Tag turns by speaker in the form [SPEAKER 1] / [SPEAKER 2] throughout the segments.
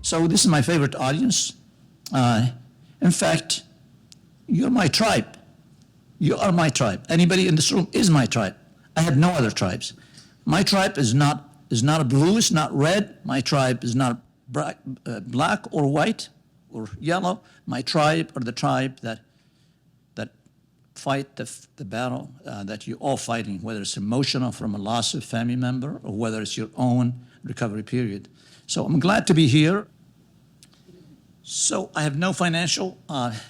[SPEAKER 1] So this is my favorite audience. In fact, you're my tribe. You are my tribe. Anybody in this room is my tribe. I have no other tribes. My tribe is not a blue, it's not red. My tribe is not black or white or yellow. My tribe are the tribe that fight the battle that you're all fighting, whether it's emotional from a loss of family member or whether it's your own recovery period. So I'm glad to be here. So I have no financial, if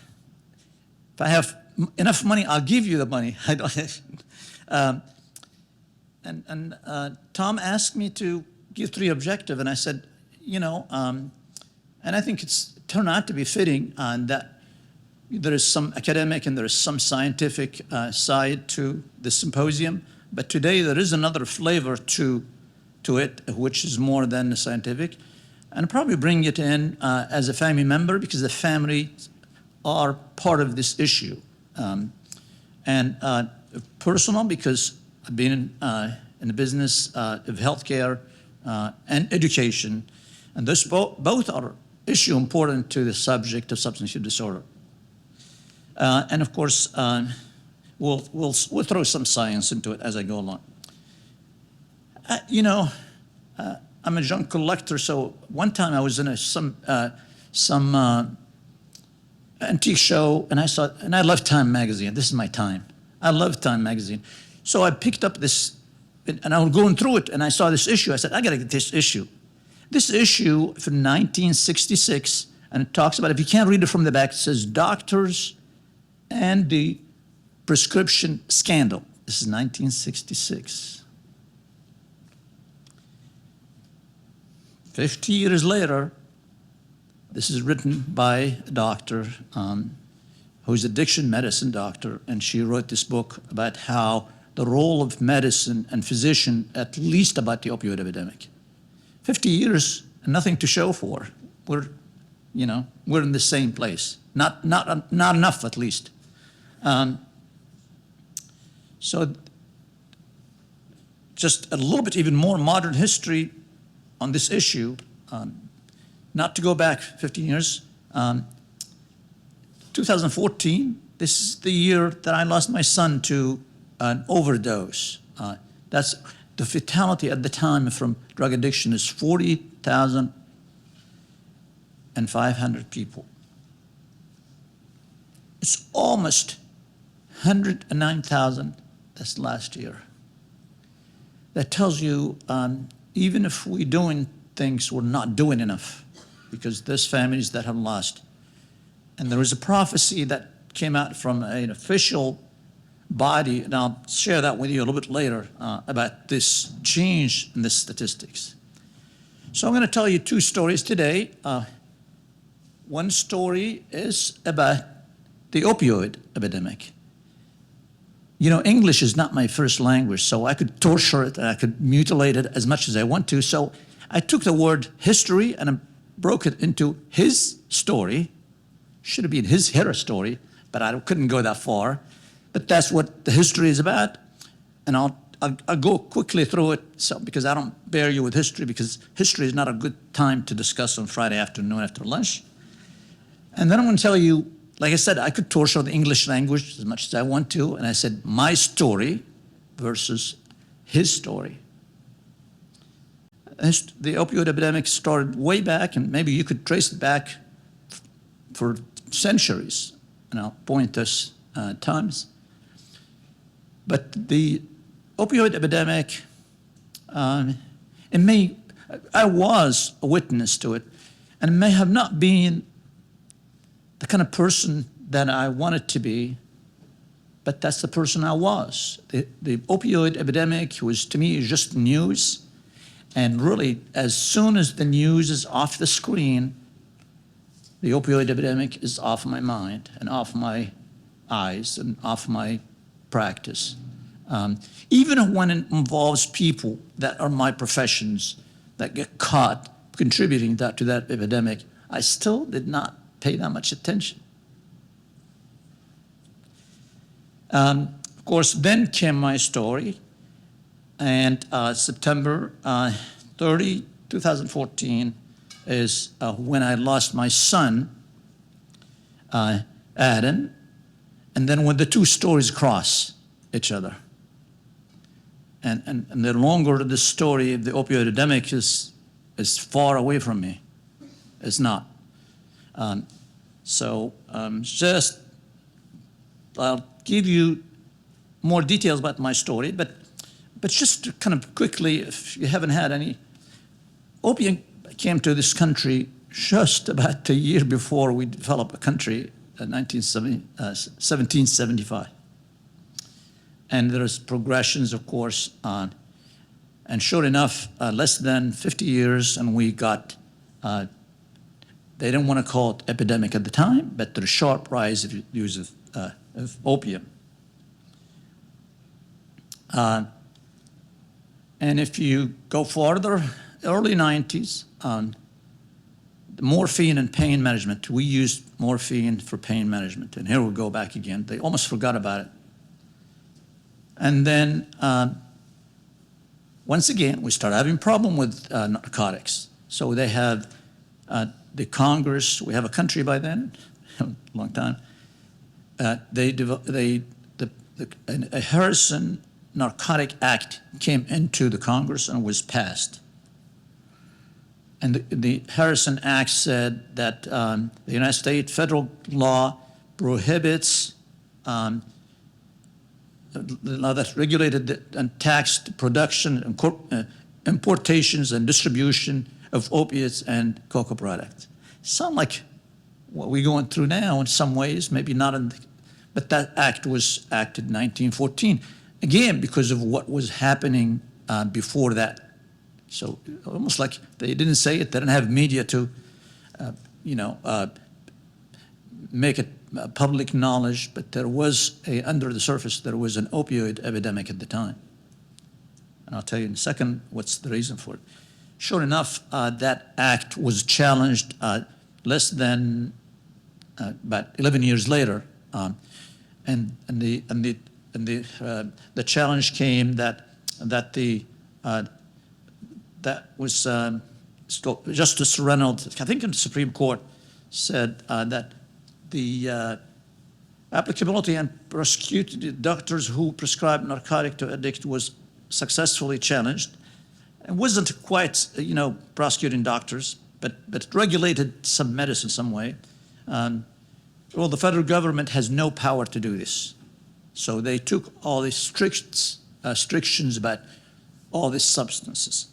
[SPEAKER 1] I have enough money, I'll give you the money. I don't, Tom asked me to give 3 objectives, and I said, you know, and I think it's turned out to be fitting that there is some academic and there is some scientific side to the symposium, but today there is another flavor to it, which is more than the scientific. And probably bring it in as a family member because the family are part of this issue. And personal because I've been in the business of healthcare and education. And those both are issue important to the subject of substance use disorder. And of course, we'll throw some science into it as I go along. You know, I'm a junk collector, so one time I was in some antique show, and I love Time magazine. This is my time. I love Time magazine. So I picked up this, and I was going through it, and I saw this issue. I said, I gotta get this issue. This issue from 1966, and it talks about, if you can't read it from the back, it says doctors and the prescription scandal. This is 1966. 50 years later, this is written by a doctor who's addiction medicine doctor, and she wrote this book about how the role of medicine and physician, at least about the opioid epidemic. 50 years and nothing to show for. We're in the same place. Not enough, at least. So just a little bit even more modern history on this issue, not to go back 15 years. 2014, this is the year that I lost my son to an overdose. That's the fatality at the time from drug addiction is 40,500 people. It's almost 109,000 this last year. That tells you even if we're doing things, we're not doing enough because there's families that have lost. And there is a prophecy that came out from an official body, and I'll share that with you a little bit later about this change in the statistics. So I'm going to tell you 2 stories today. One story is about the opioid epidemic. You know, English is not my first language, so I could torture it and I could mutilate it as much as I want to. So I took the word history and I broke it into his story. Should have been her story, but I couldn't go that far. But that's what the history is about. And I'll go quickly through it because I don't bear you with history because history is not a good time to discuss on Friday afternoon after lunch. And then I'm going to tell you, like I said, I could torture the English language as much as I want to, and I said my story versus his story. The opioid epidemic started way back, and maybe you could trace it back for centuries, and I'll point us times. But the opioid epidemic, I was a witness to it, and it may have not been the kind of person that I wanted to be, but that's the person I was. The opioid epidemic was, to me, just news. And really, as soon as the news is off the screen, the opioid epidemic is off my mind and off my eyes and off my practice. Even when it involves people that are my professions that get caught contributing to that epidemic, I still did not pay that much attention. Of course, then came my story, And September 30, 2014 is when I lost my son, Adam, and then when the two stories cross each other. And the longer the story of the opioid epidemic is far away from me. It's not. Just I'll give you more details about my story, but just to kind of quickly, if you haven't had any, opium came to this country just about a year before we developed a country in 1775. And there's progressions, of course, and sure enough, less than 50 years, and we got, they didn't want to call it epidemic at the time, but there's a sharp rise of use of opium. And if you go farther, early 90s, morphine and pain management. We used morphine for pain management. And here we go back again. They almost forgot about it. And then, once again, we started having problem with narcotics. So they have the Congress, we have a country by then, a long time. A Harrison Narcotic Act came into the Congress and was passed. And the Harrison Act said that the United States federal law prohibits law that regulated and taxed production, and importations, and distribution of opiates and coca products. Sound like what we're going through now in some ways, maybe not in the, but that act was acted in 1914, again, because of what was happening before that. So almost like they didn't say it, they didn't have media to, make it public knowledge, but there was under the surface, there was an opioid epidemic at the time. And I'll tell you in a second what's the reason for it. Sure enough, that act was challenged less than about 11 years later, and the challenge came that was Justice Reynolds, I think in the Supreme Court, said that the applicability and prosecuted doctors who prescribed narcotic to addict was successfully challenged. It wasn't quite, prosecuting doctors, but it regulated some medicine some way. Well, the federal government has no power to do this. So they took all these restrictions about all these substances.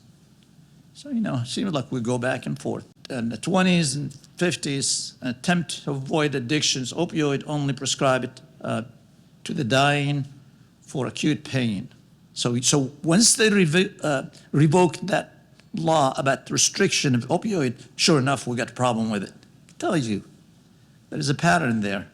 [SPEAKER 1] So, it seems like we go back and forth. In the 20s and 50s, an attempt to avoid addictions, opioid only prescribe it to the dying for acute pain. So once they revoked that law about restriction of opioid, sure enough, we got a problem with it. I tell you, there is a pattern there.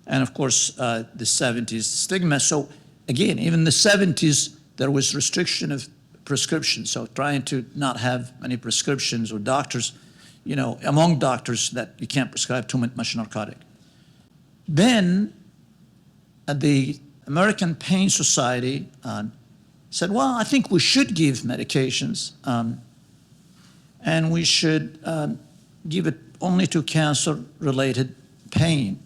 [SPEAKER 1] And of course, the 70s stigma. So again, even in the 70s, there was restriction of prescriptions. So trying to not have any prescriptions, or doctors, among doctors, that you can't prescribe too much narcotic. Then the American Pain Society said, well, I think we should give medications, and we should give it only to cancer-related pain.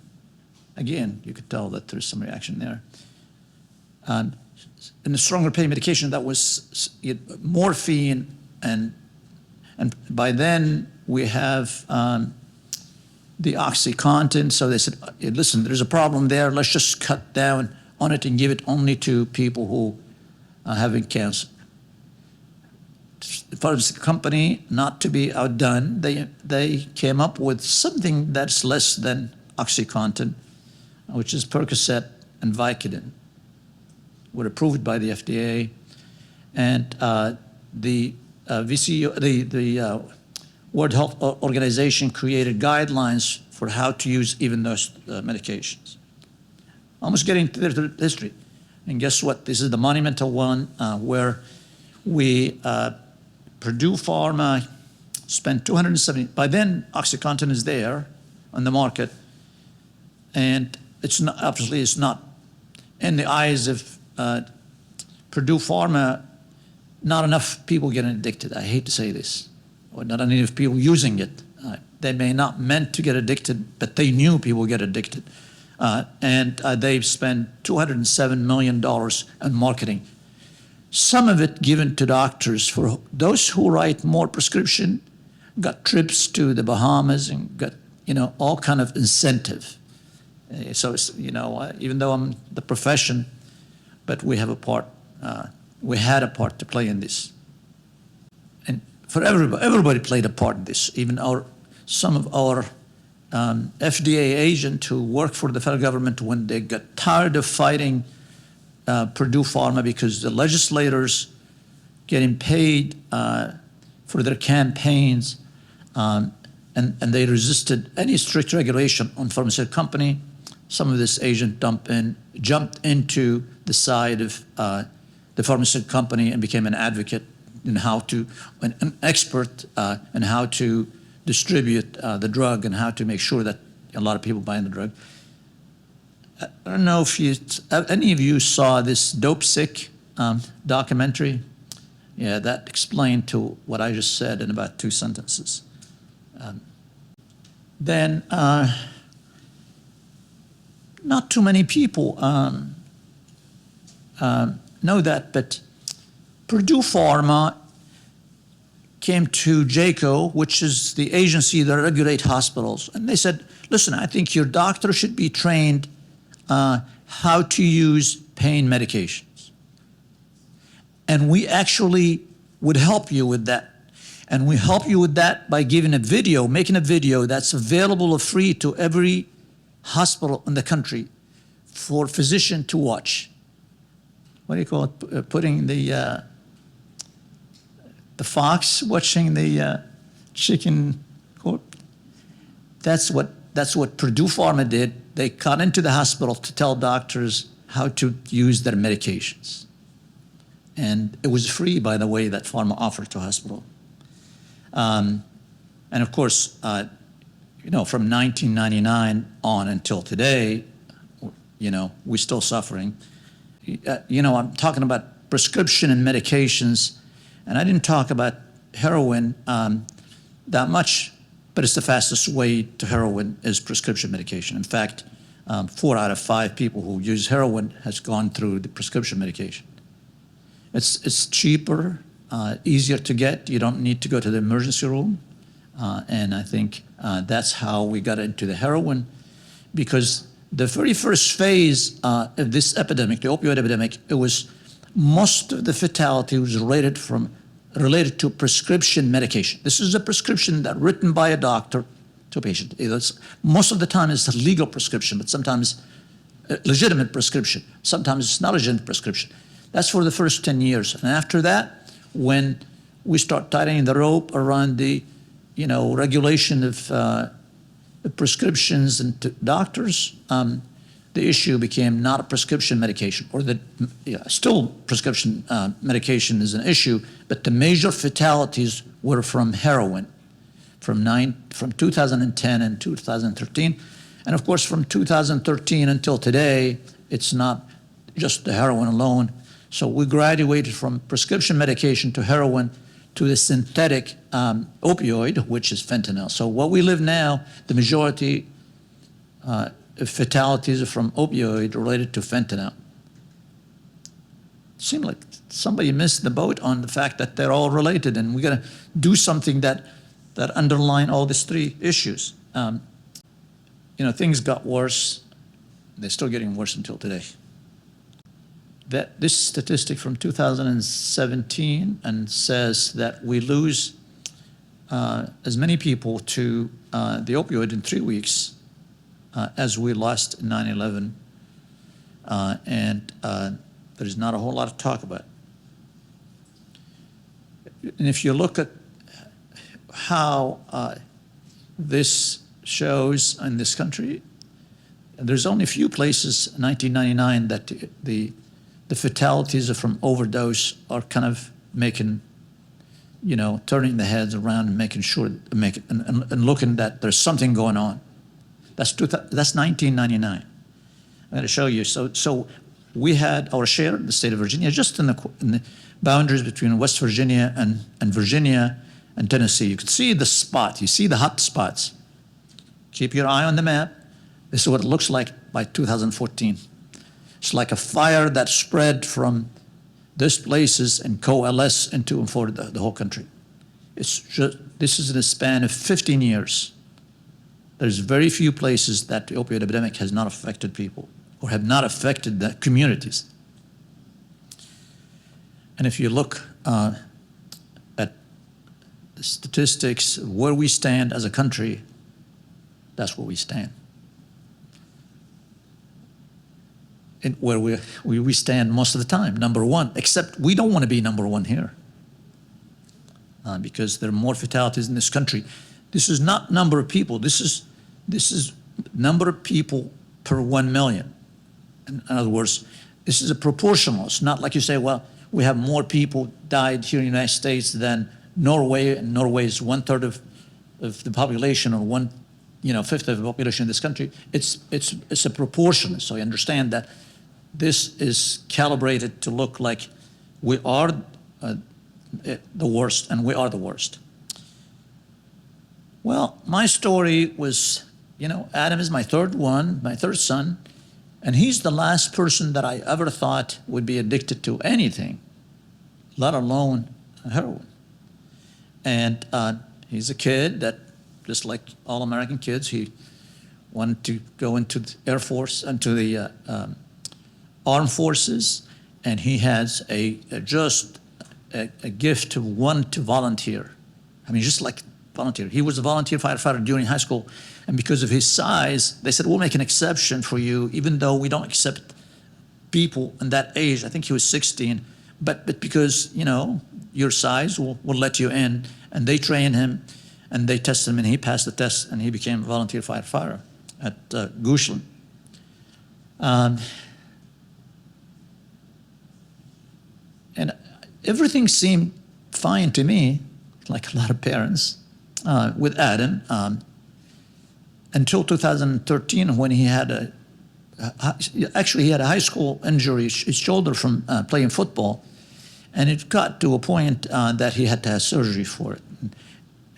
[SPEAKER 1] Again, you could tell that there's some reaction there. And the stronger pain medication, that was morphine, and by then we have the OxyContin. So they said, listen, there's a problem there. Let's just cut down on it and give it only to people who are having cancer. The pharmaceutical company, not to be outdone, they came up with something that's less than OxyContin, which is Percocet and Vicodin. Were approved by the FDA, and the VCU, the World Health Organization, created guidelines for how to use even those medications. Almost getting to the history, and guess what? This is the monumental one where we Purdue Pharma spent $270. By then, OxyContin is there on the market, and it's not, obviously it's not in the eyes of Purdue Pharma, not enough people getting addicted. I hate to say this, or not enough people using it. They may not meant to get addicted, but they knew people get addicted. And they've spent $207 million on marketing. Some of it given to doctors for those who write more prescription, got trips to the Bahamas and got, all kind of incentive. So, even though I'm the profession, but we have a part, we had a part to play in this. And for everybody played a part in this, even some of our FDA agents who work for the federal government, when they got tired of fighting Purdue Pharma because the legislators getting paid for their campaigns, and they resisted any strict regulation on pharmaceutical company. Some of this agent jumped into the side of the pharmaceutical company and became an advocate in how to, an expert in how to distribute the drug and how to make sure that a lot of people buying the drug. I don't know if any of you saw this Dope Sick documentary. Yeah, that explained to what I just said in about 2 sentences. Then not too many people know that, but Purdue Pharma came to JCO, which is the agency that regulates hospitals, and they said, listen, I think your doctor should be trained how to use pain medications. And we actually would help you with that. And we help you with that by giving a video, making a video that's available free to every hospital in the country for physician to watch. What do you call it? Putting the fox watching the chicken coop. That's what Purdue Pharma did. They got into the hospital to tell doctors how to use their medications. And it was free, by the way, that pharma offered to hospital. And of course, from 1999 on until today, we're still suffering. I'm talking about prescription and medications, and I didn't talk about heroin that much, but it's the fastest way to heroin is prescription medication. In fact, 4 out of 5 people who use heroin has gone through the prescription medication. It's cheaper, easier to get. You don't need to go to the emergency room. And I think that's how we got into the heroin, because the very first phase of this epidemic, the opioid epidemic, it was most of the fatality was related to prescription medication. This is a prescription that written by a doctor to a patient. Most of the time it's a legal prescription, but sometimes a legitimate prescription. Sometimes it's not a legitimate prescription. That's for the first 10 years. And after that, when we start tightening the rope around the regulation of the prescriptions and doctors, the issue became not a prescription medication, or still prescription medication is an issue, but the major fatalities were from heroin from 2010 and 2013. And of course, from 2013 until today, it's not just the heroin alone. So we graduated from prescription medication to heroin to the synthetic opioid, which is fentanyl. So what we live now, the majority of fatalities are from opioid related to fentanyl. It seemed like somebody missed the boat on the fact that they're all related, and we got to do something that underline all these 3 issues. Things got worse. They're still getting worse until today. This statistic from 2017 and says that we lose as many people to the opioid in 3 weeks as we lost in 9/11, and there's not a whole lot of talk about it. And if you look at how this shows in this country, there's only a few places in 1999 that the fatalities from overdose are kind of making, turning the heads around and making sure, and looking that there's something going on. That's 1999. I'm going to show you. So we had our share in the state of Virginia, just in the boundaries between West Virginia and Virginia and Tennessee. You could see the spot, you see the hot spots. Keep your eye on the map. This is what it looks like by 2014. It's like a fire that spread from these places and coalesced into and for the whole country. It's just, this is in a span of 15 years. There's very few places that the opioid epidemic has not affected people or have not affected the communities. And if you look at the statistics, where we stand as a country, that's where we stand. And where we stand most of the time, number one, except we don't want to be number one here because there are more fatalities in this country. This is not number of people. This is number of people per 1 million. In other words, this is a proportional. It's not like you say, well, we have more people died here in the United States than Norway, and Norway is 1/3 of the population, or 1/5 of the population in this country. It's a proportion. So you understand that this is calibrated to look like we are the worst, and we are the worst. Well, my story was, Adam is my third son, and he's the last person that I ever thought would be addicted to anything, let alone heroin. And he's a kid that, just like all American kids, he wanted to go into the Air Force, into the Armed Forces, and he has a gift to want to volunteer. I mean, just like volunteer. He was a volunteer firefighter during high school, and because of his size, they said, we'll make an exception for you, even though we don't accept people in that age. I think he was 16, but because, your size, we'll let you in. And they trained him, and they tested him, and he passed the test, and he became a volunteer firefighter at Goochland. And everything seemed fine to me, like a lot of parents, with Adam, until 2013, when he had he had a high school injury, his shoulder from playing football, and it got to a point that he had to have surgery for it.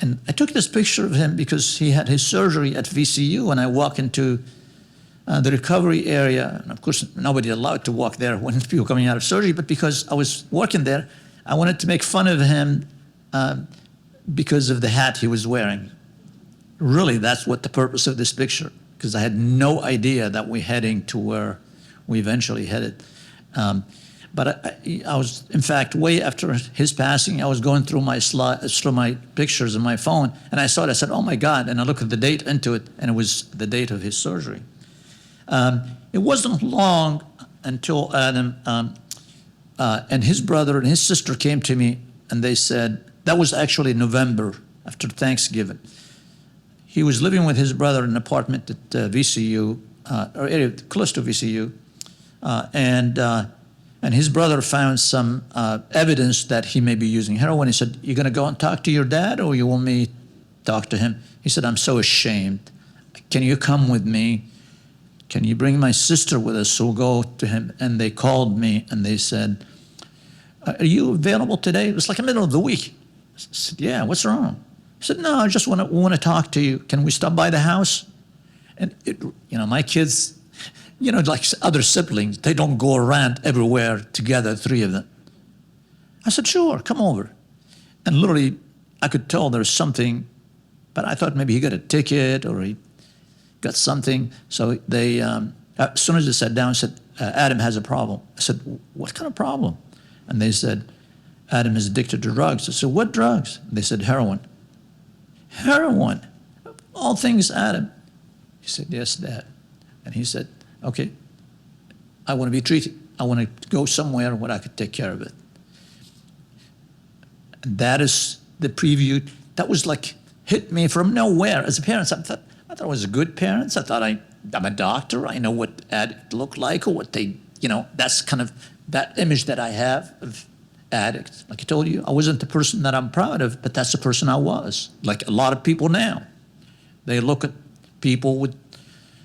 [SPEAKER 1] And I took this picture of him because he had his surgery at VCU, and I walk into the recovery area, and of course nobody allowed to walk there when people coming out of surgery, but because I was working there, I wanted to make fun of him because of the hat he was wearing. Really, that's what the purpose of this picture, because I had no idea that we're heading to where we eventually headed. But I was, in fact, way after his passing, I was going through my pictures on my phone, and I saw it. I said, "Oh my God!" And I looked at the date into it, and it was the date of his surgery. It wasn't long until Adam and his brother and his sister came to me, and they said, that was actually November after Thanksgiving. He was living with his brother in an apartment at VCU, or area close to VCU, and his brother found some evidence that he may be using heroin. He said, "You gonna go and talk to your dad, or you want me to talk to him?" He said, "I'm so ashamed. Can you come with me? Can you bring my sister with us?" So we'll go to him. And they called me and they said, "Are you available today?" It was like the middle of the week. I said, "Yeah, what's wrong?" I said, "No, I just want to talk to you. Can we stop by the house?" And my kids, like other siblings, they don't go around everywhere together, three of them. I said, "Sure, come over." And literally, I could tell there's something, but I thought maybe he got a ticket or he got something. So they, as soon as they sat down, said, "Adam has a problem." I said, "What kind of problem?" And they said, "Adam is addicted to drugs." I said, "What drugs?" They said, "Heroin." "Heroin? All things, Adam." He said, "Yes, Dad." And he said, "Okay, I want to be treated. I want to go somewhere where I could take care of it." And that is the preview. That was like hit me from nowhere. As a parent, I thought I was a good parent. I thought I'm a doctor. I know what addicts look like, or what they, that's kind of that image that I have of addicts. Like I told you, I wasn't the person that I'm proud of, but that's the person I was. Like a lot of people now, they look at people with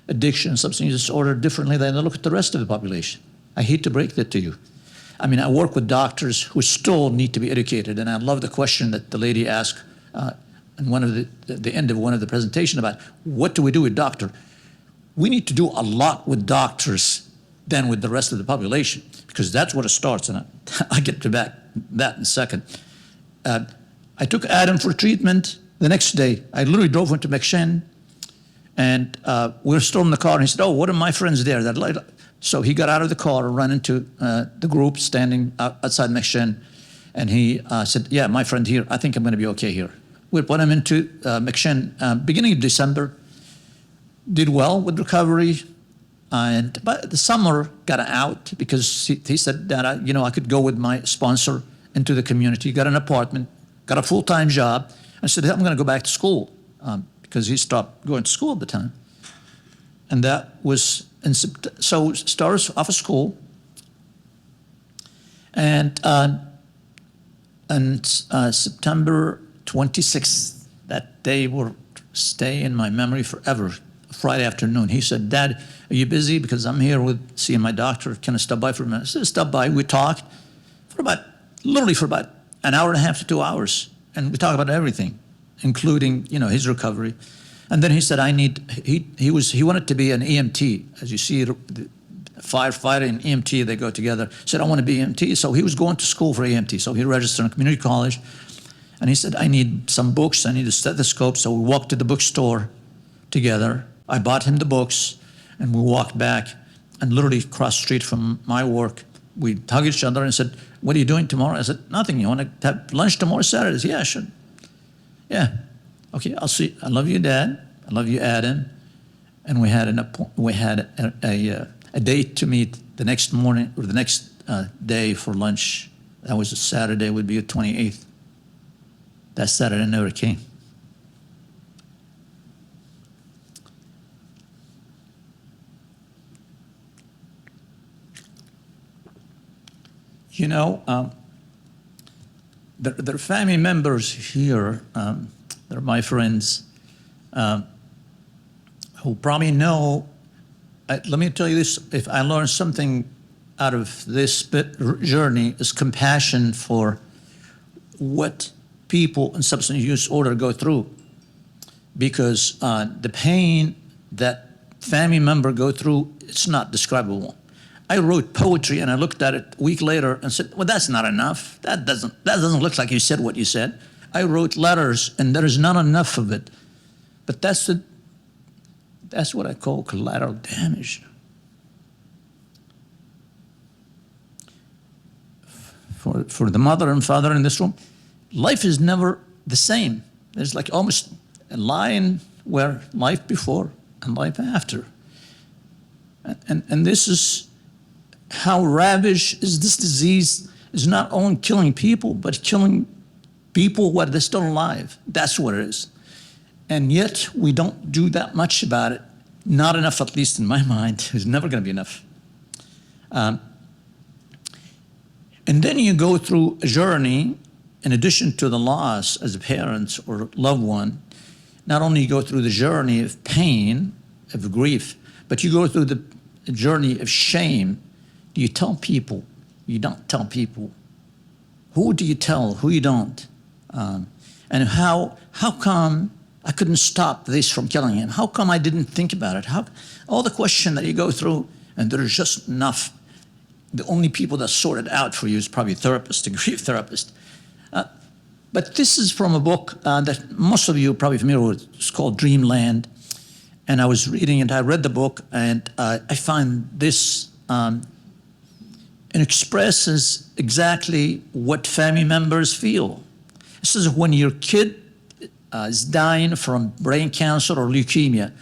[SPEAKER 1] addiction, substance use disorder differently than they look at the rest of the population. I hate to break that to you. I mean, I work with doctors who still need to be educated, and I love the question that the lady asked in one of the end of one of the presentation about what do we do with doctor? We need to do a lot with doctors than with the rest of the population, because that's where it starts, and I'll get to that in a second. I took Adam for treatment the next day. I literally drove him to McShane, and we were still in the car, and he said, oh, what are my friends there? So he got out of the car and ran into the group standing outside McShane, and he said, yeah, my friend here, I think I'm going to be okay here. We put him into McShane beginning of December, did well with recovery, and by the summer got out because he said that I could go with my sponsor into the community, got an apartment, got a full-time job. I said, I'm going to go back to school because he stopped going to school at the time. And that was so started off of school, and September 26th, that day will stay in my memory forever. Friday afternoon, he said, Dad, are you busy? Because I'm here with seeing my doctor. Can I stop by for a minute? I said, stop by. We talked literally for about an hour and a half to 2 hours. And we talked about everything, including, his recovery. And then he said, he wanted to be an EMT. As you see, the firefighter and EMT, they go together. He said, I want to be EMT. So he was going to school for EMT. So he registered in community college. And he said, I need some books. I need a stethoscope. So we walked to the bookstore together. I bought him the books, and we walked back, and literally across the street from my work, we hugged each other and said, what are you doing tomorrow? I said, nothing. You want to have lunch tomorrow, Saturday? Yeah, sure. Yeah. Okay, I'll see. I love you, Dad. I love you, Adam. And we had a date to meet the next morning or the next day for lunch. That was a Saturday, would be the 28th. That Saturday never came. There are family members here, they're my friends, who probably know, let me tell you this, if I learned something out of this journey is compassion for what people in substance use disorder go through. Because the pain that family member go through, it's not describable. I wrote poetry and I looked at it a week later and said, well, that's not enough. That doesn't look like you said what you said. I wrote letters and there is not enough of it. But that's what I call collateral damage. For the mother and father in this room, life is never the same. There's like almost a line where life before and life after. And this is how ravaged is this disease is not only killing people, but killing people while they're still alive. That's what it is. And yet we don't do that much about it. Not enough, at least in my mind. It's never going to be enough. And then you go through a journey, in addition to the loss as a parent or loved one, not only you go through the journey of pain, of grief, but you go through the journey of shame. Do you tell people? You don't tell people. Who do you tell? Who you don't? And how come I couldn't stop this from killing him? How come I didn't think about it? All the question that you go through, and there's just enough. The only people that sort it out for you is probably a therapist, a grief therapist. But this is from a book that most of you are probably familiar with. It's called Dreamland. And I was reading it. I read the book, and I find this it expresses exactly what family members feel. This is when your kid is dying from brain cancer or leukemia.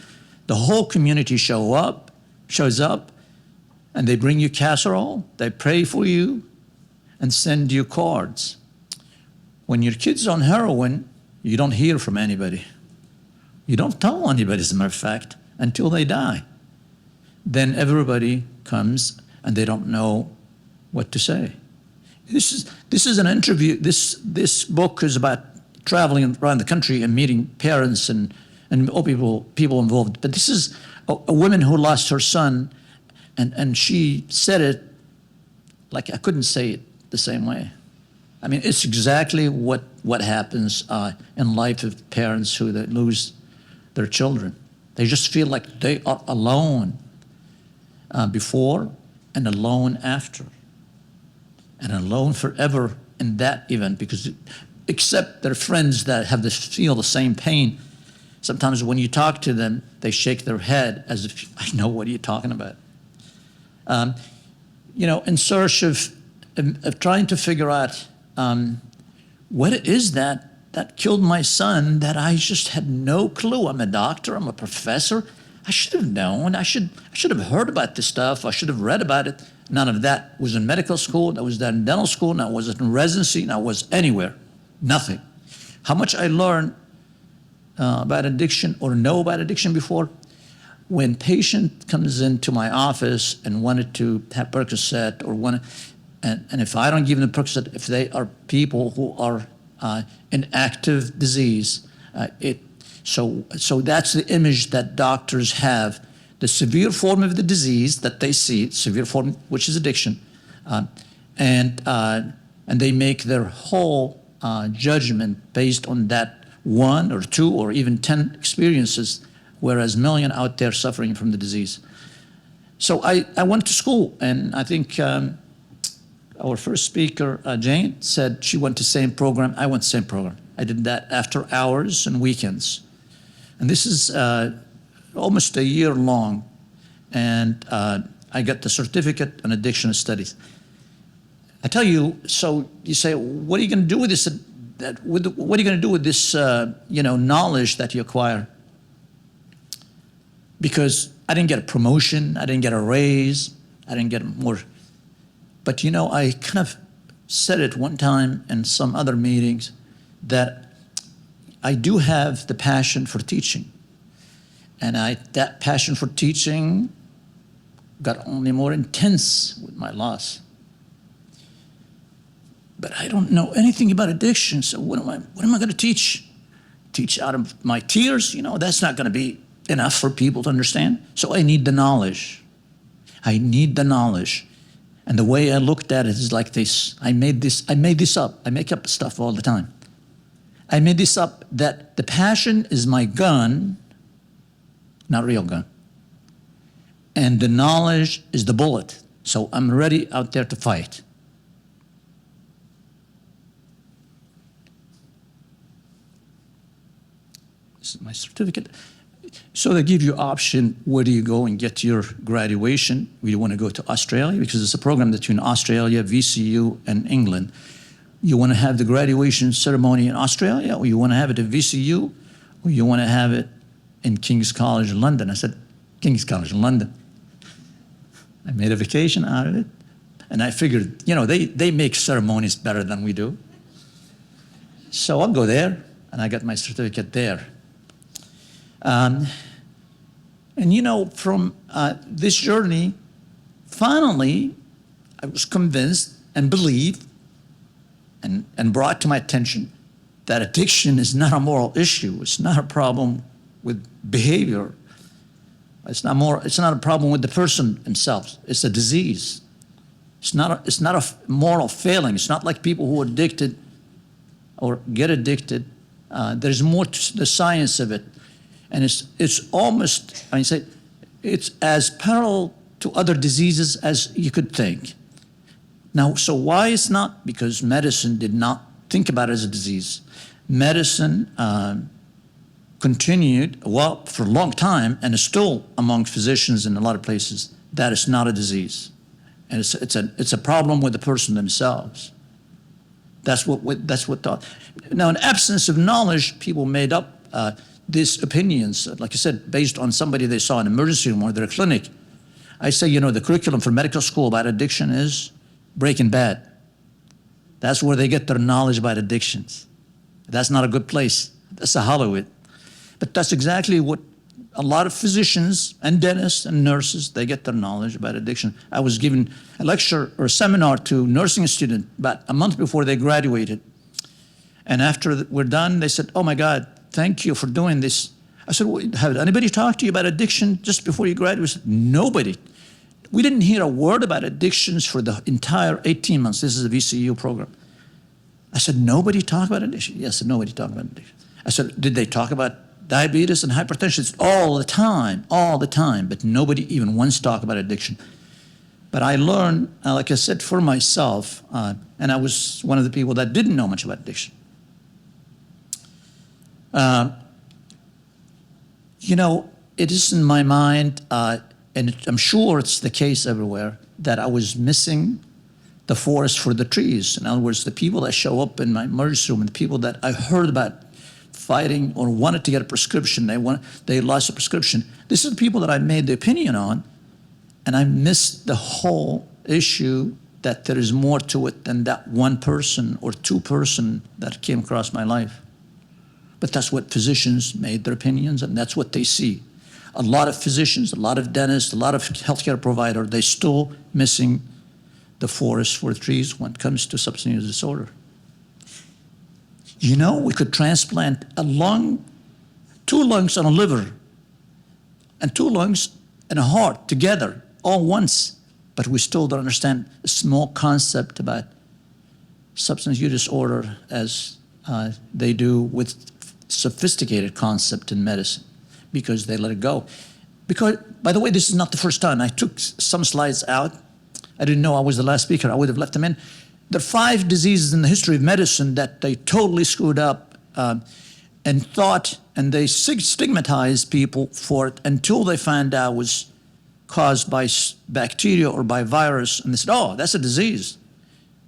[SPEAKER 1] The whole community shows up, and they bring you casserole, they pray for you, and send you cards. When your kid's on heroin, you don't hear from anybody. You don't tell anybody, as a matter of fact, until they die. Then everybody comes, and they don't know what to say. This is an interview. This book is about traveling around the country and meeting parents and all people involved. But this is a woman who lost her son, and she said it like I couldn't say it the same way. I mean, it's exactly what happens in life of parents who they lose their children. They just feel like they are alone before and alone after, and alone forever in that event, because except their friends that have feel the same pain, sometimes when you talk to them, they shake their head as if, I know what you're talking about. You know, in search of trying to figure out what it is that killed my son, that I just had no clue. I'm a doctor, I'm a professor. I should have known. I should have heard about this stuff. I should have read about it. None of that was in medical school. That was done in dental school. That wasn't in residency. That was anywhere. Nothing. How much I learned about addiction or know about addiction before. When patient comes into my office and wanted to have Percocet or and if I don't give them the Percocet, if they are people who are in active disease, so that's the image that doctors have. The severe form of the disease that they see, severe form, which is addiction, and they make their whole judgment based on that 1 or 2 or even 10 experiences, whereas million out there suffering from the disease. So I went to school, and I think our first speaker, Jane, said she went to the same program. I went to the same program. I did that after hours and weekends. And this is almost a year long, and I got the certificate in addiction studies. I tell you, so you say, what are you going to do with this? What are you going to do with this, knowledge that you acquire? Because I didn't get a promotion, I didn't get a raise, I didn't get more. But I kind of said it one time in some other meetings that I do have the passion for teaching. And that passion for teaching got only more intense with my loss. But I don't know anything about addiction, so what am I going to teach? Teach out of my tears? That's not going to be enough for people to understand. So I need the knowledge. I need the knowledge. And the way I looked at it is like this. I made this up. I make up stuff all the time. I made this up that the passion is my gun, not real gun. And the knowledge is the bullet. So I'm ready out there to fight. This is my certificate. So they give you option, where do you go and get your graduation? You want to go to Australia, because it's a program that's in Australia, VCU, and England. You want to have the graduation ceremony in Australia, or you want to have it at VCU, or you want to have it in King's College in London? I said, King's College in London. I made a vacation out of it, and I figured, they make ceremonies better than we do. So I'll go there, and I got my certificate there. And from this journey, finally, I was convinced and believed and brought to my attention that addiction is not a moral issue. It's not a problem with behavior. It's not a problem with the person themselves. It's a disease. It's not a moral failing. It's not like people who are addicted or get addicted. There's more to the science of it. And it's almost, it's as parallel to other diseases as you could think. Now, so why it's not? Because medicine did not think about it as a disease. Medicine continued, for a long time, and is still among physicians in a lot of places, that it's not a disease. And it's a problem with the person themselves. That's what thought. Now, in absence of knowledge, people made up these opinions, like I said, based on somebody they saw in an emergency room or their clinic. I say, the curriculum for medical school about addiction is Breaking Bad. That's where they get their knowledge about addictions. That's not a good place. That's a Hollywood. But that's exactly what a lot of physicians and dentists and nurses, they get their knowledge about addiction. I was giving a lecture or a seminar to nursing students about a month before they graduated. And after we're done, they said, oh my God, thank you for doing this. I said, well, have anybody talked to you about addiction just before you graduated? I said, nobody. we didn't hear a word about addictions for the entire 18 months. This is a VCU program. I said, nobody talked about addiction? Yes, nobody talked about addiction. I said, did they talk about diabetes and hypertension? It's all the time, but nobody even once talked about addiction. But I learned, like I said, for myself, and I was one of the people that didn't know much about addiction. You know, it is in my mind, and I'm sure it's the case everywhere, that I was missing the forest for the trees. In other words, the people that show up in my emergency room and the people that I heard about fighting or wanted to get a prescription, they lost a prescription. These are the people that I made the opinion on, and I missed the whole issue that there is more to it than that one person or two person that came across my life. But that's what physicians made their opinions, and that's what they see. A lot of physicians, a lot of dentists, a lot of healthcare providers, they're still missing the forest for the trees when it comes to substance use disorder. You know, we could transplant a lung, 2 lungs and a liver, and 2 lungs and a heart together all once, but we still don't understand a small concept about substance use disorder as they do with sophisticated concept in medicine, because they let it go. Because, by the way, this is not the first time. I took some slides out. I didn't know I was the last speaker. I would have left them in. There are 5 diseases in the history of medicine that they totally screwed up and thought, and they stigmatized people for it until they found out it was caused by bacteria or by virus, and they said, oh, that's a disease.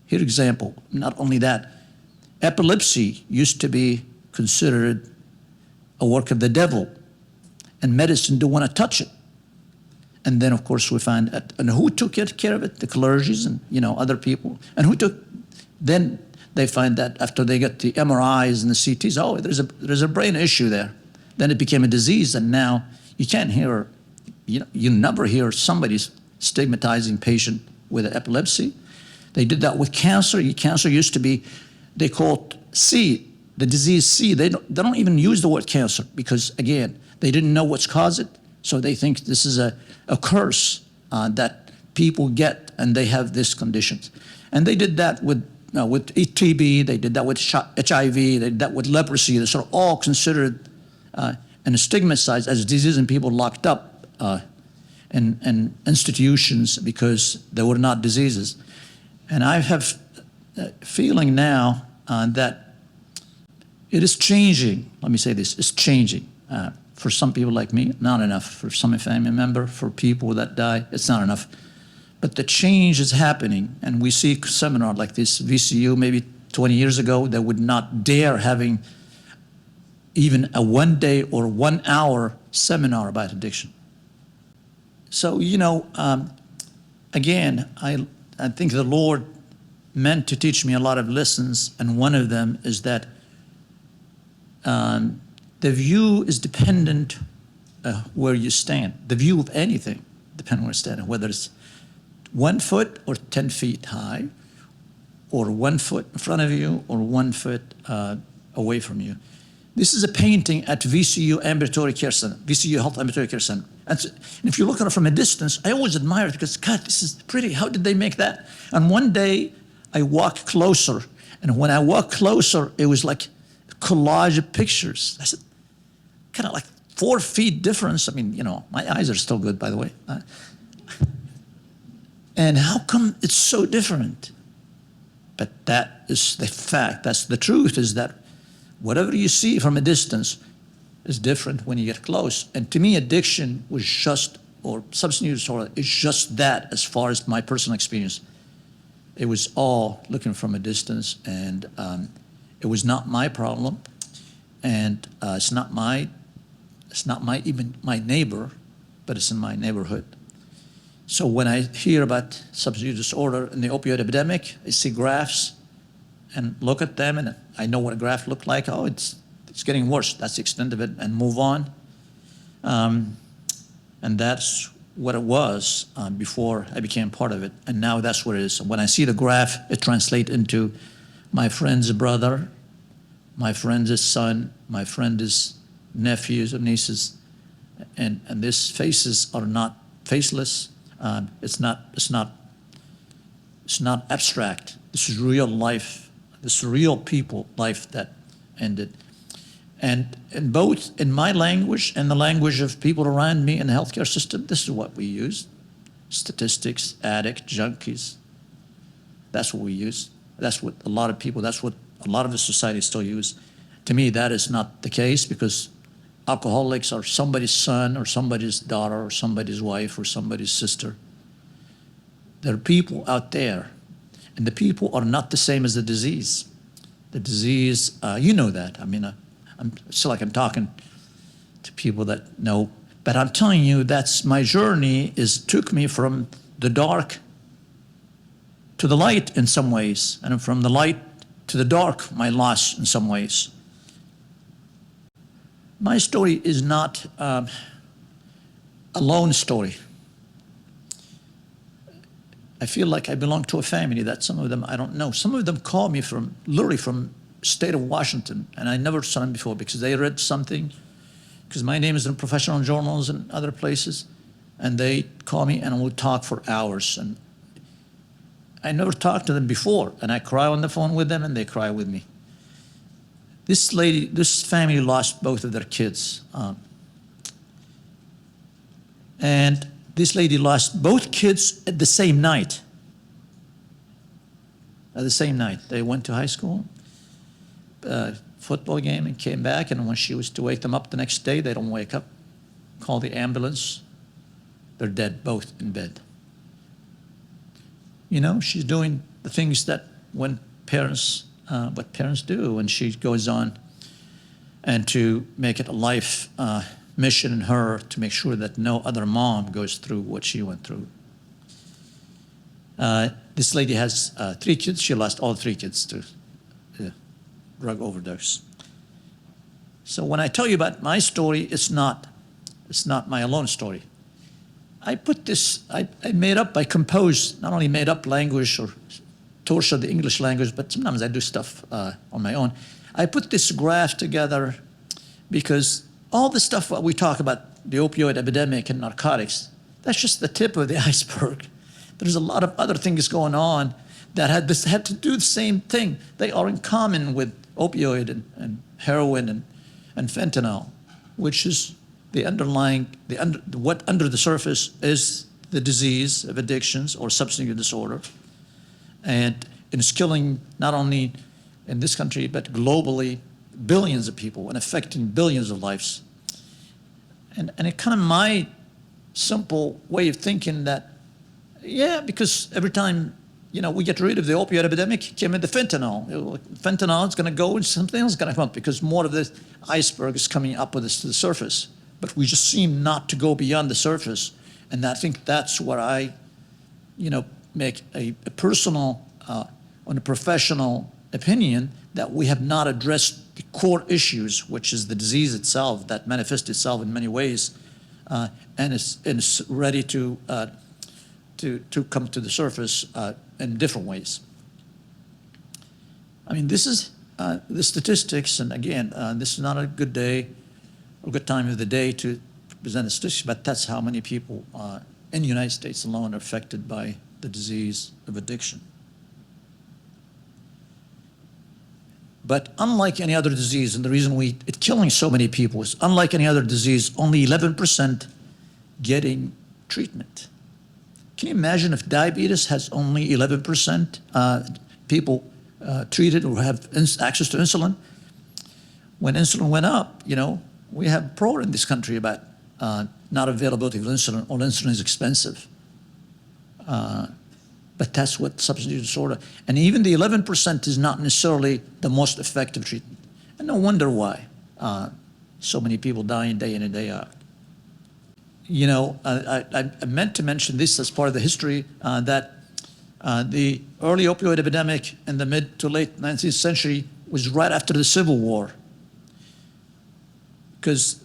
[SPEAKER 1] Here's an example. Not only that, epilepsy used to be considered a work of the devil, and medicine didn't want to touch it. And then, of course, we find out, and who took care of it? The clergies and, you know, other people. And then they find that after they get the MRIs and the CTs, oh, there's a brain issue there. Then it became a disease, and now you can't hear, you never hear somebody stigmatizing patient with epilepsy. They did that with cancer. Cancer used to be, they called C, the disease C. They don't even use the word cancer because, again, they didn't know what's caused it. So they think this is a curse that people get, and they have these conditions. And they did that with TB, they did that with HIV, they did that with leprosy. They're sort of all considered and stigmatized as diseases, and people locked up in institutions because they were not diseases. And I have a feeling now that it is changing. Let me say this, it's changing. For some people like me, not enough. For some family member, for people that die, it's not enough. But the change is happening, and we see a seminar like this, VCU, maybe 20 years ago, they would not dare having even a 1-day or 1-hour seminar about addiction. So, you know, again, I think the Lord meant to teach me a lot of lessons, and one of them is that the view is dependent where you stand. The view of anything depends where you stand, whether it's 1 foot or 10 feet high, or 1 foot in front of you or 1 foot away from you. This is a painting at VCU Ambulatory Care Center, VCU Health Ambulatory Care Center. And if you look at it from a distance, I always admire it because, God, this is pretty. How did they make that? And one day I walked closer, and when I walked closer, it was like a collage of pictures. I said, kind of like 4 feet difference. I mean, you know, my eyes are still good, by the way. And how come it's so different? But that is the fact. That's the truth, is that whatever you see from a distance is different when you get close. And to me, addiction was just, or substance use disorder, is just that as far as my personal experience. It was all looking from a distance, and it was not my problem, and it's not even my neighbor, but it's in my neighborhood. So when I hear about substance use disorder and the opioid epidemic, I see graphs and look at them, and I know what a graph looked like. Oh, it's getting worse. That's the extent of it, and move on. And that's what it was before I became part of it, and now that's what it is. When I see the graph, it translates into my friend's brother, my friend's son, my friend's nephews or nieces, and these faces are not faceless, It's not abstract. This is real life. This is real people life that ended. And in both in my language and the language of people around me in the healthcare system, this is what we use. Statistics, addicts, junkies. That's what we use. That's what a lot of people, that's what a lot of the society still use. To me, that is not the case, because alcoholics are somebody's son or somebody's daughter or somebody's wife or somebody's sister. There are people out there, and the people are not the same as the disease. The disease, you know that. I mean, I'm still like I'm talking to people that know, but I'm telling you, that's my journey took me from the dark to the light in some ways, and from the light to the dark, my loss in some ways. My story is not a lone story. I feel like I belong to a family that some of them I don't know. Some of them call me literally from state of Washington, and I never saw them before because they read something, because my name is in professional journals and other places, and they call me and we'll talk for hours. And I never talked to them before, and I cry on the phone with them and they cry with me. This family lost both of their kids. And this lady lost both kids at the same night. At the same night. They went to high school, football game, and came back, and when she was to wake them up the next day, they don't wake up. Call the ambulance. They're dead, both in bed. You know, she's doing the things that what parents do, and she goes on and to make it a life mission in her to make sure that no other mom goes through what she went through. This lady has 3 kids. She lost all 3 kids to drug overdose. So when I tell you about my story, it's not my alone story. I composed, not only made up language or tortured the English language, but sometimes I do stuff on my own. I put this graph together because all the stuff what we talk about, the opioid epidemic and narcotics, that's just the tip of the iceberg. There's a lot of other things going on that had to do the same thing. They are in common with opioid and heroin and fentanyl, which is the underlying, what under the surface is the disease of addictions or substance use disorder. And it's killing not only in this country, but globally, billions of people and affecting billions of lives. And it kind of my simple way of thinking that, yeah, because every time, you know, we get rid of the opioid epidemic, came in the fentanyl. Fentanyl is going to go and something else is going to come up because more of the iceberg is coming up with us to the surface. But we just seem not to go beyond the surface. And I think that's what I, make a personal, on a professional opinion, that we have not addressed the core issues, which is the disease itself that manifests itself in many ways, and is ready to come to the surface in different ways. I mean, this is the statistics, and again, this is not a good day or good time of the day to present the statistics, but that's how many people in the United States alone are affected by the disease of addiction. But unlike any other disease, and the reason it's killing so many people is unlike any other disease, only 11% getting treatment. Can you imagine if diabetes has only 11% people treated or have access to insulin? When insulin went up, we have a problem in this country about not availability of insulin, or insulin is expensive. But that's what substance use disorder, and even the 11% is not necessarily the most effective treatment. And no wonder why so many people dying day in and day out. I meant to mention this as part of the history, that the early opioid epidemic in the mid to late 19th century was right after the Civil War, because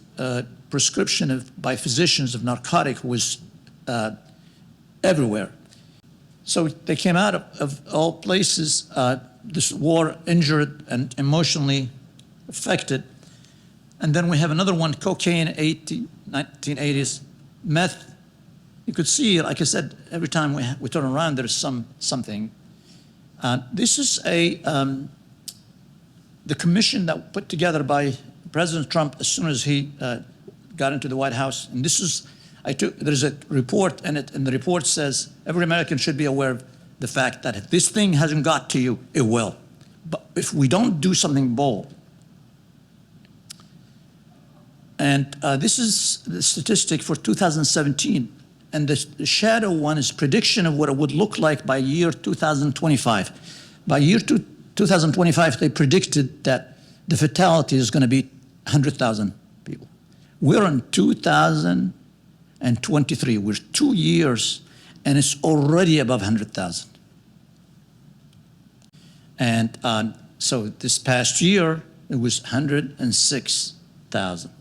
[SPEAKER 1] prescription by physicians of narcotic was everywhere. So they came out of all places, this war injured and emotionally affected. And then we have another one, cocaine, 1980s, meth, you could see, like I said, every time we turn around, there's something. This is the commission that put together by President Trump as soon as he got into the White House. And this is, there's a report in it, and the report says every American should be aware of the fact that if this thing hasn't got to you, it will. But if we don't do something bold. And this is the statistic for 2017. And the shadow one is prediction of what it would look like by year 2025. By year 2025, they predicted that the fatality is going to be 100,000 people. We're in 2023. We're 2 years, and it's already above 100,000. And so this past year, it was 106,000.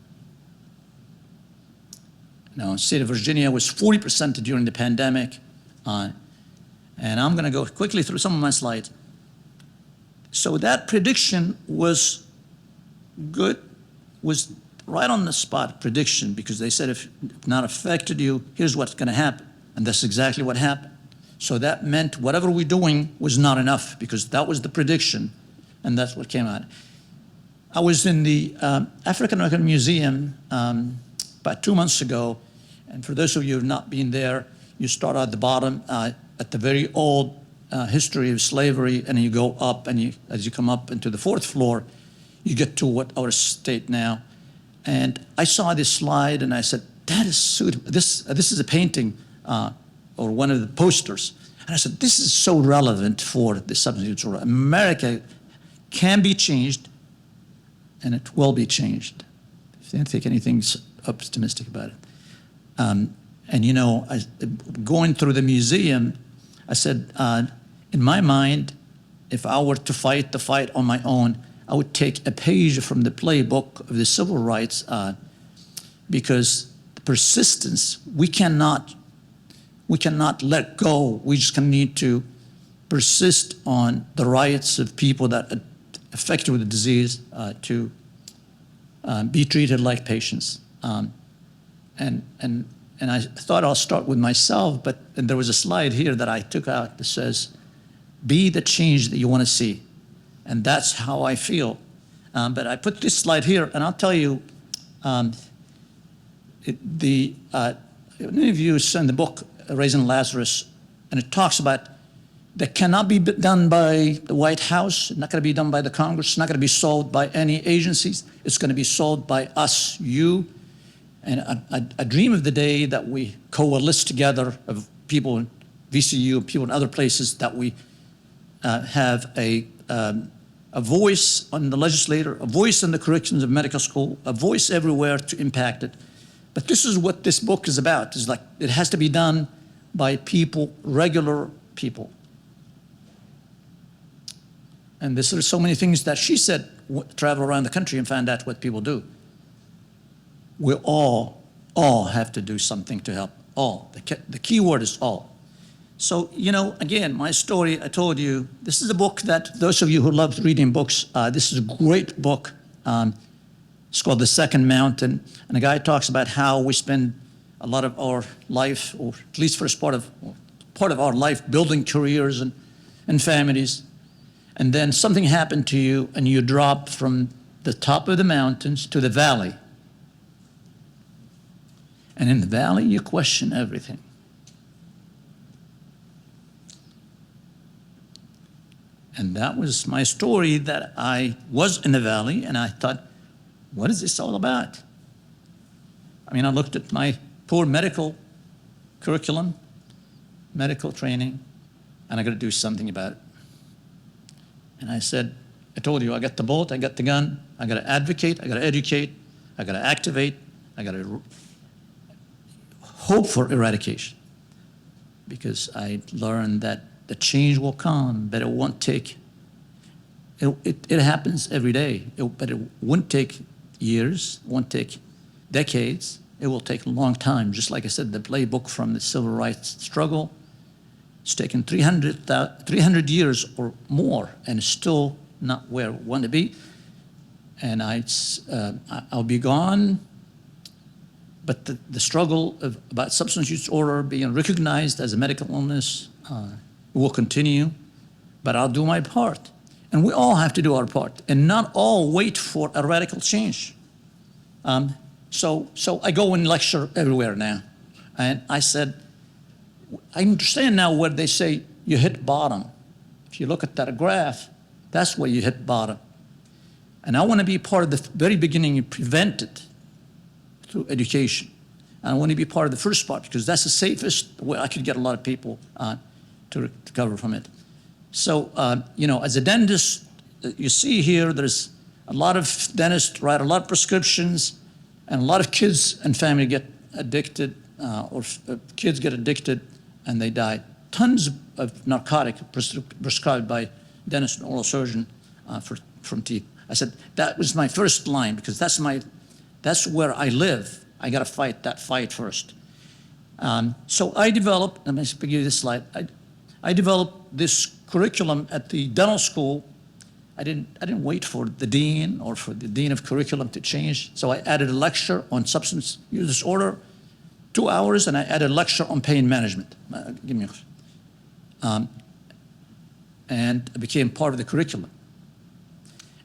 [SPEAKER 1] Now, state of Virginia was 40% during the pandemic. And I'm going to go quickly through some of my slides. So that prediction was good, was right on the spot prediction, because they said if not affected you, here's what's going to happen. And that's exactly what happened. So that meant whatever we're doing was not enough, because that was the prediction, and that's what came out. I was in the African American Museum about 2 months ago, and for those of you who have not been there, you start at the bottom at the very old history of slavery, and you go up, and as you come up into the fourth floor, you get to what our state now. And I saw this slide, and I said, that is suitable. This is a painting or one of the posters. And I said, this is so relevant for the substance use disorder. America can be changed, and it will be changed. I don't think anything's optimistic about it. And you know, going through the museum, I said, in my mind, if I were to fight the fight on my own, I would take a page from the playbook of the civil rights, because the persistence, we cannot let go. We just need to persist on the rights of people that are affected with the disease to be treated like patients. And I thought I'll start with myself, but there was a slide here that I took out that says, be the change that you want to see. And that's how I feel. But I put this slide here, and I'll tell you, many of you send the book, Raising Lazarus, and it talks about that cannot be done by the White House, not going to be done by the Congress, not going to be solved by any agencies. It's going to be solved by us, you. And I dream of the day that we coalesce together of people in VCU, people in other places, that we have a voice on the legislature, a voice in the curriculums of medical school, a voice everywhere to impact it. But this is what this book is about. It's like it has to be done by people, regular people. And there's so many things that she said, travel around the country and find out what people do. We all have to do something to help. All. The key word is all. So, you know, again, my story, I told you, this is a book that those of you who love reading books, this is a great book. It's called The Second Mountain. And the guy talks about how we spend a lot of our life, or at least first part of our life, building careers and families. And then something happened to you, and you drop from the top of the mountains to the valley. And in the valley, you question everything. And that was my story, that I was in the valley, and I thought, what is this all about? I mean, I looked at my poor medical curriculum, medical training, and I got to do something about it. And I said, I told you, I got the bolt, I got the gun, I got to advocate, I got to educate, I got to activate, I got to hope for eradication. Because I learned that the change will come, but it won't take, it happens every day, but it won't take years, it won't take decades, it will take a long time. Just like I said, the playbook from the civil rights struggle, it's taken 300 years or more, and it's still not where we want to be. And I'll be gone, But the struggle about substance use disorder being recognized as a medical illness will continue, but I'll do my part. And we all have to do our part and not all wait for a radical change. So I go and lecture everywhere now. And I said, I understand now where they say you hit bottom. If you look at that graph, that's where you hit bottom. And I want to be part of the very beginning and prevent it through education. And I want to be part of the first part because that's the safest way I could get a lot of people to recover from it. So, as a dentist, you see here, there's a lot of dentists write a lot of prescriptions, and a lot of kids and family get addicted, or kids get addicted and they die. Tons of narcotic prescribed by dentist and oral surgeon from teeth. I said, that was my first line because that's where I live. I got to fight that fight first. So I developed, let me give you this slide. I developed this curriculum at the dental school. I didn't wait for the dean or for the dean of curriculum to change. So I added a lecture on substance use disorder, 2 hours, and I added a lecture on pain management. Give me and it became part of the curriculum.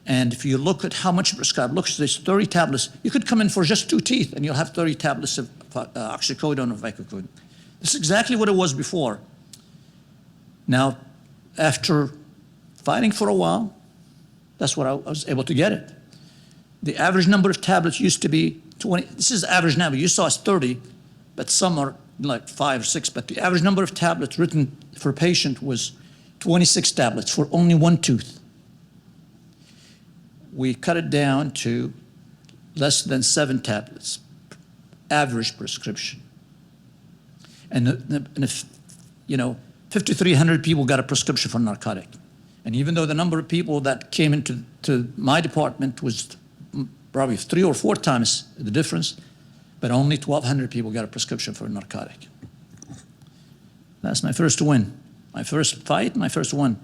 [SPEAKER 1] And if you look at how much prescribed, look at this 30 tablets. You could come in for just 2 teeth and you'll have 30 tablets of oxycodone or vicodin. This is exactly what it was before. Now, after fighting for a while, that's what I was able to get it. The average number of tablets used to be 20. This is average now, but you saw it's 30, but some are like 5 or 6. But the average number of tablets written for a patient was 26 tablets for only 1 tooth. We cut it down to less than 7 tablets, average prescription. And if, 5,300 people got a prescription for narcotic. And even though the number of people that came into my department was probably 3 or 4 times the difference, but only 1,200 people got a prescription for a narcotic. That's my first win. My first fight, my first win.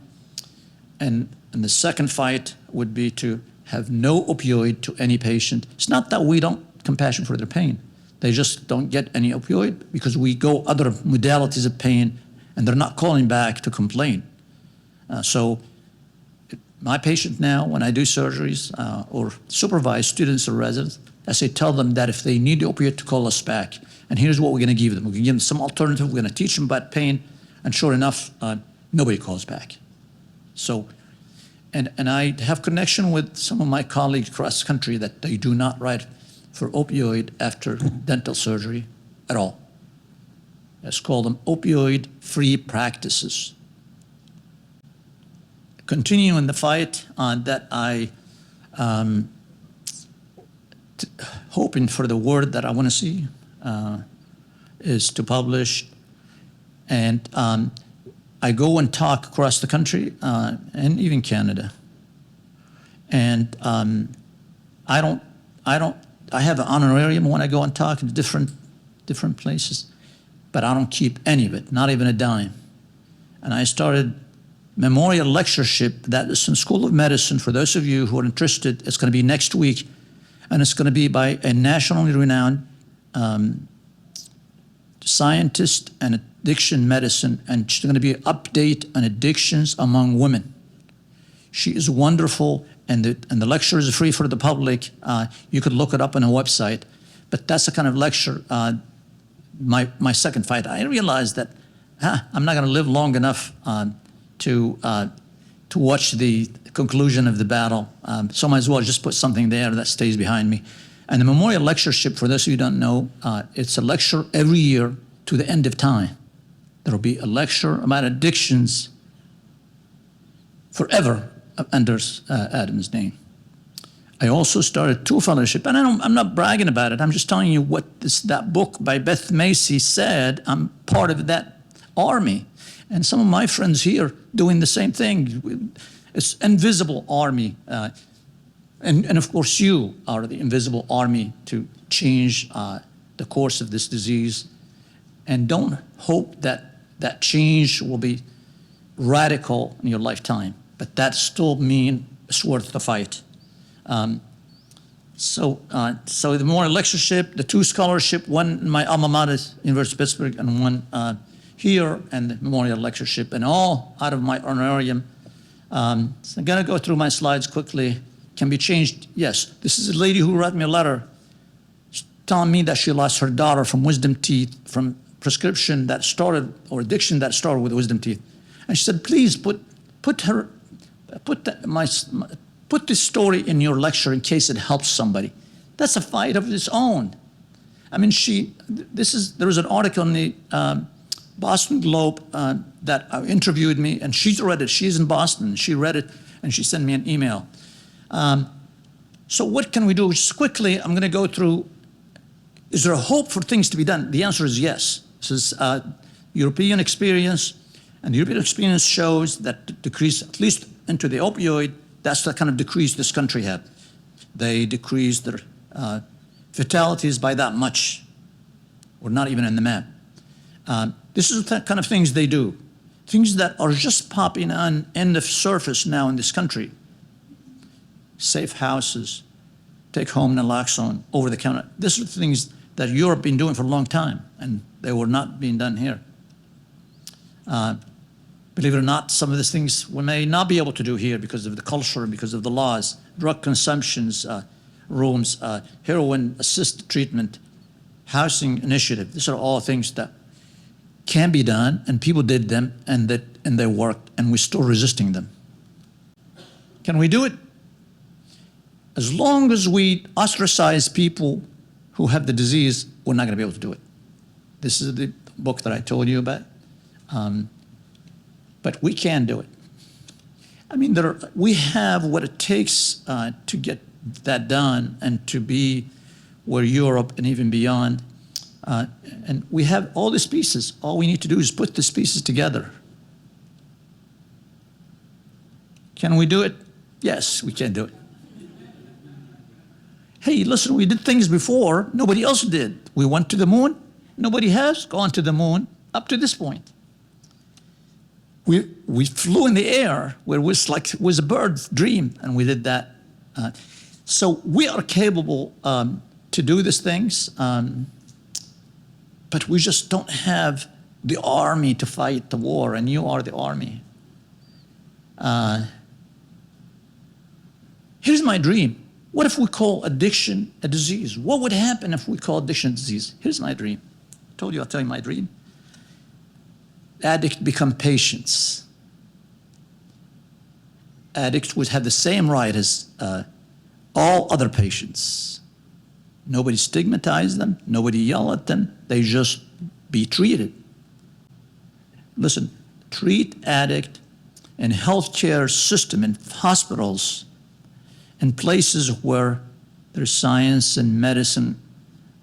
[SPEAKER 1] And the second fight would be to have no opioid to any patient. It's not that we don't compassion for their pain. They just don't get any opioid because we go other modalities of pain and they're not calling back to complain. So my patient now, when I do surgeries or supervise students or residents, I say, tell them that if they need the opioid to call us back. And here's what we're gonna give them. We're gonna give them some alternative. We're gonna teach them about pain. And sure enough, nobody calls back. So, and I have connection with some of my colleagues across the country that they do not write for opioid after dental surgery at all. Let's call them opioid-free practices. Continuing the fight that I hoping for the word that I want to see is to publish. And I go and talk across the country and even Canada. And I have an honorarium when I go and talk in different places, but I don't keep any of it, not even a dime. And I started memorial lectureship that is in School of Medicine. For those of you who are interested, it's going to be next week, and it's going to be by a nationally renowned scientist and addiction medicine, and she's going to be an update on addictions among women. She is wonderful, and the lecture is free for the public. You could look it up on a website, but that's the kind of lecture. My second fight, I realized that I'm not going to live long enough to watch the conclusion of the battle. So might as well just put something there that stays behind me. And the memorial lectureship, for those of you who don't know, it's a lecture every year to the end of time. There will be a lecture about addictions forever under Adam's name. I also started 2 fellowships, and I'm not bragging about it. I'm just telling you what that book by Beth Macy said. I'm part of that army. And some of my friends here doing the same thing. It's invisible army. And of course, you are the invisible army to change the course of this disease. And don't hope that that change will be radical in your lifetime, but that still means it's worth the fight. So the memorial lectureship, the 2 scholarship, one in my alma mater, University of Pittsburgh, and one here, and the memorial lectureship, and all out of my honorarium. So I'm gonna go through my slides quickly. Can be changed, yes. This is a lady who wrote me a letter telling me that she lost her daughter from wisdom teeth, from prescription that started, or addiction that started with wisdom teeth. And she said, please put this story in your lecture in case it helps somebody. That's a fight of its own. I mean, there was an article in the Boston Globe that interviewed me, and she's read it. She's in Boston. She read it, and she sent me an email. So what can we do? Just quickly, I'm going to go through, is there a hope for things to be done? The answer is yes. This is European experience, and the European experience shows that the decrease, at least into the opioid, that's the kind of decrease this country had. They decreased their fatalities by that much, or not even in the map. This is the kind of things they do. Things that are just popping on in the surface now in this country. Safe houses, take home naloxone, over the counter. These are things that Europe been doing for a long time, and they were not being done here. Believe it or not, some of these things we may not be able to do here because of the culture, because of the laws, drug consumptions, rooms, heroin-assisted treatment, housing initiative. These are all things that can be done, and people did them, and they worked, and we're still resisting them. Can we do it? As long as we ostracize people who have the disease, we're not going to be able to do it. This is the book that I told you about. But we can do it. I mean, we have what it takes to get that done and to be where Europe and even beyond. And we have all these pieces. All we need to do is put these pieces together. Can we do it? Yes, we can do it. Hey, listen, we did things before nobody else did. We went to the moon. Nobody has gone to the moon up to this point. We flew in the air where it was a bird's dream, and we did that. So we are capable to do these things, but we just don't have the army to fight the war, and you are the army. Here's my dream. What if we call addiction a disease? What would happen if we call addiction a disease? Here's my dream. I told you I'll tell you my dream. Addicts become patients. Addicts would have the same right as all other patients. Nobody stigmatize them. Nobody yell at them. They just be treated. Listen, treat addict in healthcare system, in hospitals, in places where there's science and medicine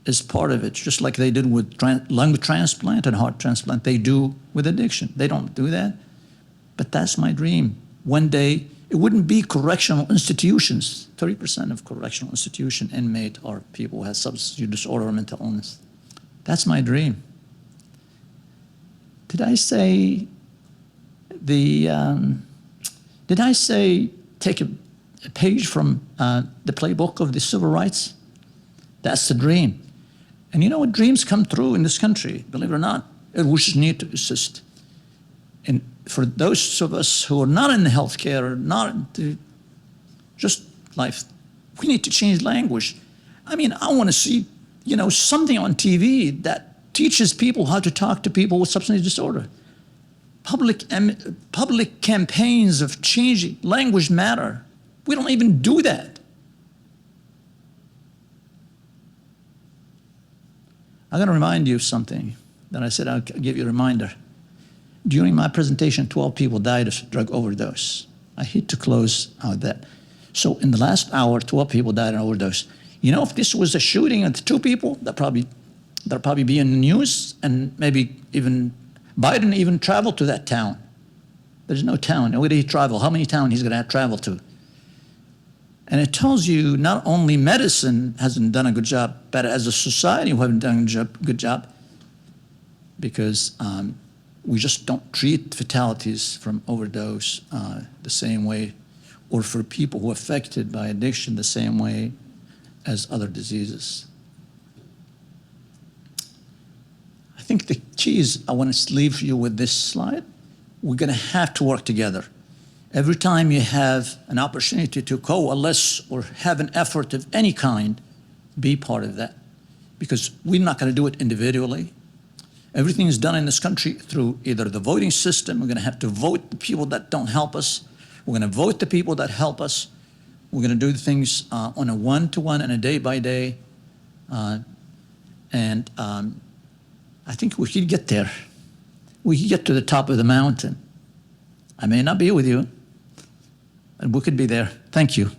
[SPEAKER 1] is part of it, just like they did with lung transplant and heart transplant, they do with addiction. They don't do that, but that's my dream. One day, it wouldn't be correctional institutions. 30% of correctional institution inmate are people who have substance use disorder or mental illness. That's my dream. Did I say take a page from the playbook of the civil rights? That's the dream. And you know what? Dreams come true in this country, believe it or not. We just need to assist. And for those of us who are not in the healthcare, or not into just life, we need to change language. I mean, I want to see, something on TV that teaches people how to talk to people with substance disorder. Public campaigns of changing language matter. We don't even do that. I'm going to remind you of something that I said I'll give you a reminder. During my presentation, 12 people died of drug overdose. I hate to close out that. So in the last hour, 12 people died of overdose. If this was a shooting of 2 people, that'll probably be in the news, and maybe even Biden even traveled to that town. There's no town. Where did he travel? How many towns he's going to have to travel to? And it tells you not only medicine hasn't done a good job, but as a society we haven't done a good job, because we just don't treat fatalities from overdose the same way, or for people who are affected by addiction the same way as other diseases. I think the key is, I want to leave you with this slide. We're going to have to work together. Every time you have an opportunity to coalesce or have an effort of any kind, be part of that. Because we're not going to do it individually. Everything is done in this country through either the voting system. We're going to have to vote the people that don't help us. We're going to vote the people that help us. We're going to do things on a one-to-one and a day-by-day. I think we could get there. We could get to the top of the mountain. I may not be with you, but we could be there. Thank you.